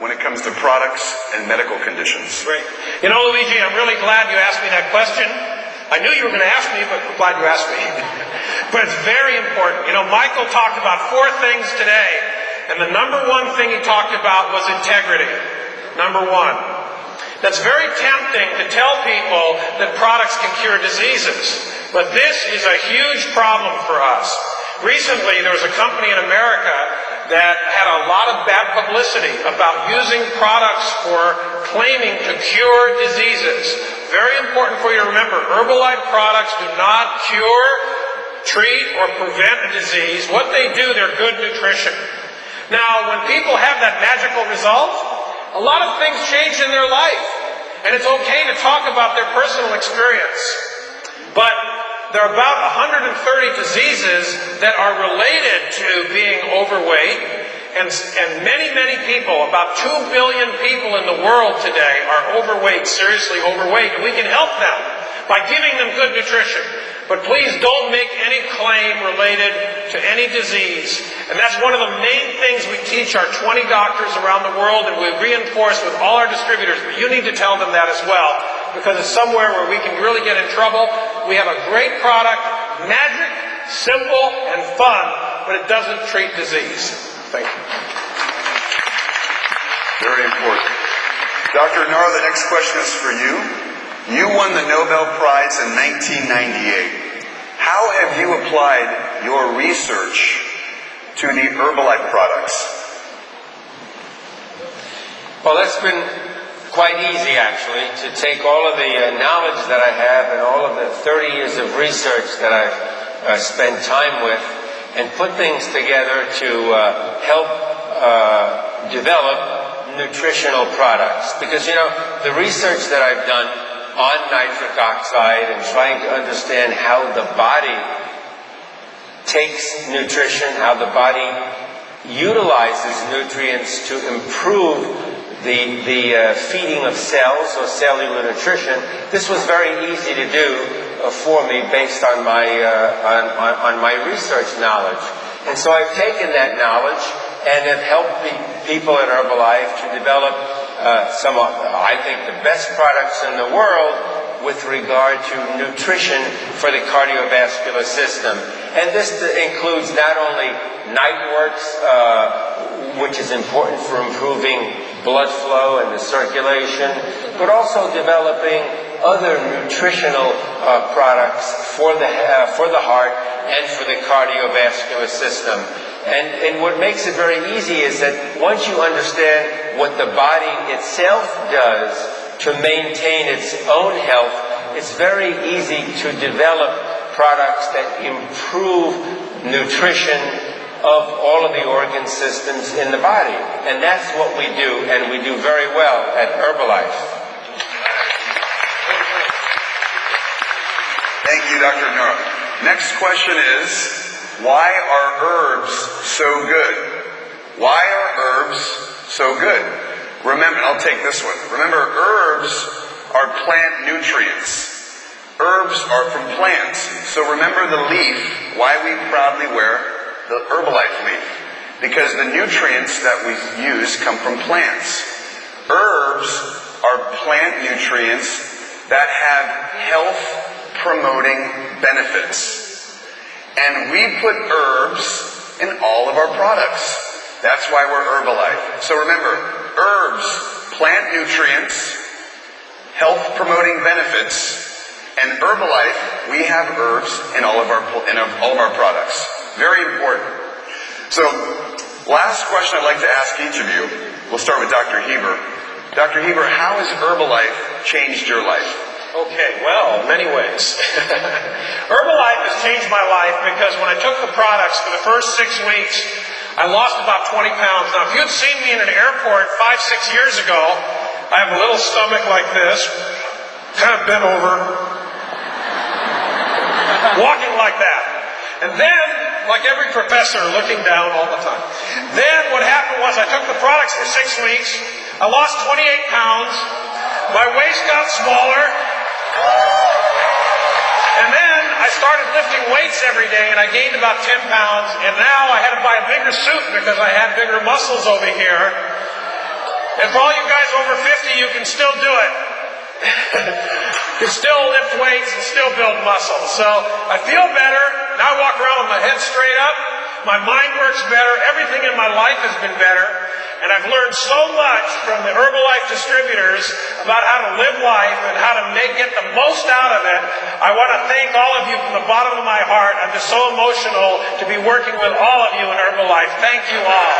when it comes to products and medical conditions? Great. You know, Luigi, I'm really glad you asked me that question. I knew you were going to ask me, but I'm glad you asked me. But it's very important. You know, Michael talked about 4 things today, and the number one thing he talked about was integrity. Number 1. That's very tempting to tell people that products can cure diseases, but this is a huge problem for us. Recently, there was a company in America that had a lot of bad publicity about using products for claiming to cure diseases. Very important for you to remember, Herbalife products do not cure, treat, or prevent a disease. What they do, they're good nutrition. Now, when people have that magical result, a lot of things change in their life. And it's okay to talk about their personal experience. But there are about 130 diseases that are related to being overweight. And many, many people, about 2 billion people in the world today are overweight, seriously overweight. And we can help them by giving them good nutrition. But please don't make any claim related to any disease. And that's one of the main things we teach our 20 doctors around the world, and we reinforce with all our distributors. But you need to tell them that as well, because it's somewhere where we can really get in trouble. We have a great product, magic, simple, and fun, but it doesn't treat disease. Thank you. Very important. Dr. Nara, the next question is for you. You won the Nobel Prize in 1998. How have you applied your research to the Herbalife products? Well, that's been quite easy, actually, to take all of the knowledge that I have and all of the 30 years of research that I've spent time with and put things together to help develop nutritional products. Because, you know, the research that I've done on nitric oxide and trying to understand how the body takes nutrition, how the body utilizes nutrients to improve the feeding of cells, or cellular nutrition. This was very easy to do for me based on my on my research knowledge. And so I've taken that knowledge and have helped the people at Herbalife to develop some of, I think, the best products in the world with regard to nutrition for the cardiovascular system. And this includes not only Nightworks, which is important for improving blood flow and the circulation, but also developing other nutritional products for the heart and for the cardiovascular system. And what makes it very easy is that once you understand what the body itself does to maintain its own health, it's very easy to develop products that improve nutrition of all of the organ systems in the body. And that's what we do, and we do very well at Herbalife. Thank you, Dr. Nora. Next question is, why are herbs so good? Why are herbs so good? Remember, I'll take this one. Remember, herbs are plant nutrients. Herbs are from plants. So remember the leaf, why we proudly wear the Herbalife leaf. Because the nutrients that we use come from plants. Herbs are plant nutrients that have health-promoting benefits. And we put herbs in all of our products. That's why we're Herbalife. So remember, herbs, plant nutrients, health-promoting benefits, and Herbalife, we have herbs in all of our products. Very important. So, last question I'd like to ask each of you. We'll start with Dr. Heber. Dr. Heber, how has Herbalife changed your life? Okay, well, many ways. Herbalife has changed my life because when I took the products for the first 6 weeks, I lost about 20 pounds. Now, if you'd seen me in an airport 5-6 years ago, I have a little stomach like this, kind of bent over, walking like that. And then, like every professor, looking down all the time. Then what happened was I took the products for 6 weeks, I lost 28 pounds, my waist got smaller, and then I started lifting weights every day, and I gained about 10 pounds, and now I had to buy a bigger suit because I had bigger muscles over here. And for all you guys over 50, you can still do it. You still lift weights and still build muscle. So I feel better. Now I walk around with my head straight up. My mind works better. Everything in my life has been better. And I've learned so much from the Herbalife distributors about how to live life and how to get the most out of it. I want to thank all of you from the bottom of my heart. I'm just so emotional to be working with all of you in Herbalife. Thank you all.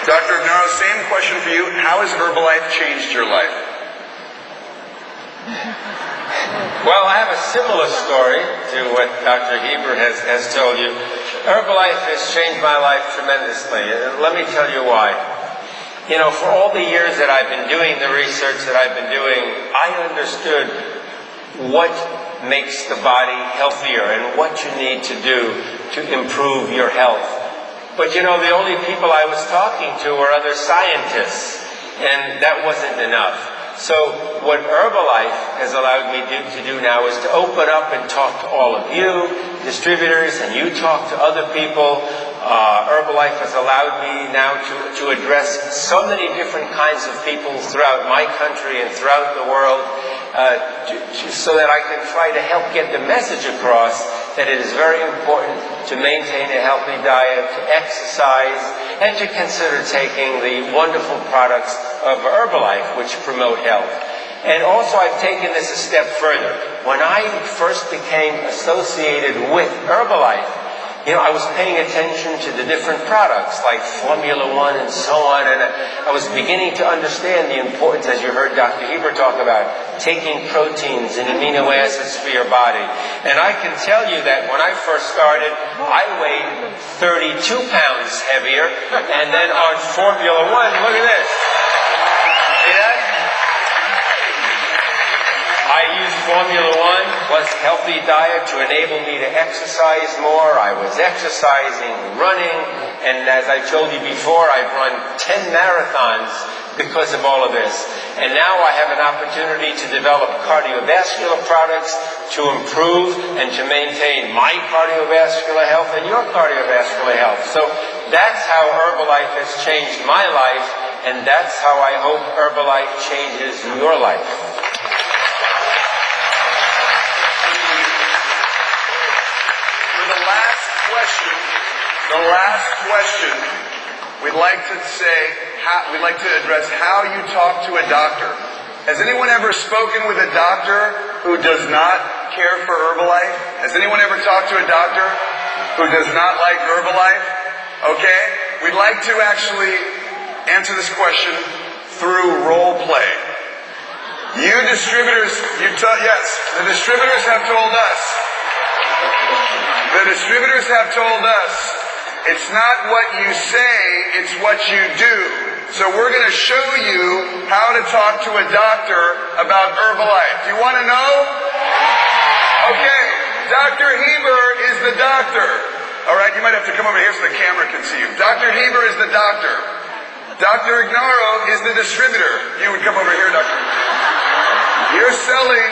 Dr. Ignaro, same question for you. How has Herbalife changed your life? Well, I have a similar story to what Dr. Heber has told you. Herbalife has changed my life tremendously. Let me tell you why. You know, for all the years that I've been doing the research that I've been doing, I understood what makes the body healthier and what you need to do to improve your health. But you know, the only people I was talking to were other scientists, and that wasn't enough. So what Herbalife has allowed me to do now is to open up and talk to all of you, distributors, and you talk to other people. Herbalife has allowed me now to address so many different kinds of people throughout my country and throughout the world, so that I can try to help get the message across that it is very important to maintain a healthy diet, to exercise, and to consider taking the wonderful products of Herbalife, which promote health. And also I've taken this a step further. When I first became associated with Herbalife, you know, I was paying attention to the different products like Formula One and so on, and I was beginning to understand the importance, as you heard Dr. Heber talk about, taking proteins and amino acids for your body. And I can tell you that when I first started, I weighed 32 pounds heavier, and then on Formula One, look at this. See that? I used Formula One plus healthy diet to enable me to exercise more. I was exercising, running, and as I told you before, I've run 10 marathons because of all of this. And now I have an opportunity to develop cardiovascular products to improve and to maintain my cardiovascular health and your cardiovascular health. So that's how Herbalife has changed my life, and that's how I hope Herbalife changes your life. The last question, we'd like to address how you talk to a doctor. Has anyone ever spoken with a doctor who does not care for Herbalife? Has anyone ever talked to a doctor who does not like Herbalife? Okay, we'd like to actually answer this question through role play. You distributors, yes, the distributors have told us. The distributors have told us, it's not what you say, it's what you do. So we're going to show you how to talk to a doctor about Herbalife. Do you want to know? Okay, Dr. Heber is the doctor. All right, you might have to come over here so the camera can see you. Dr. Heber is the doctor. Dr. Ignaro is the distributor. You would come over here, Dr. You're selling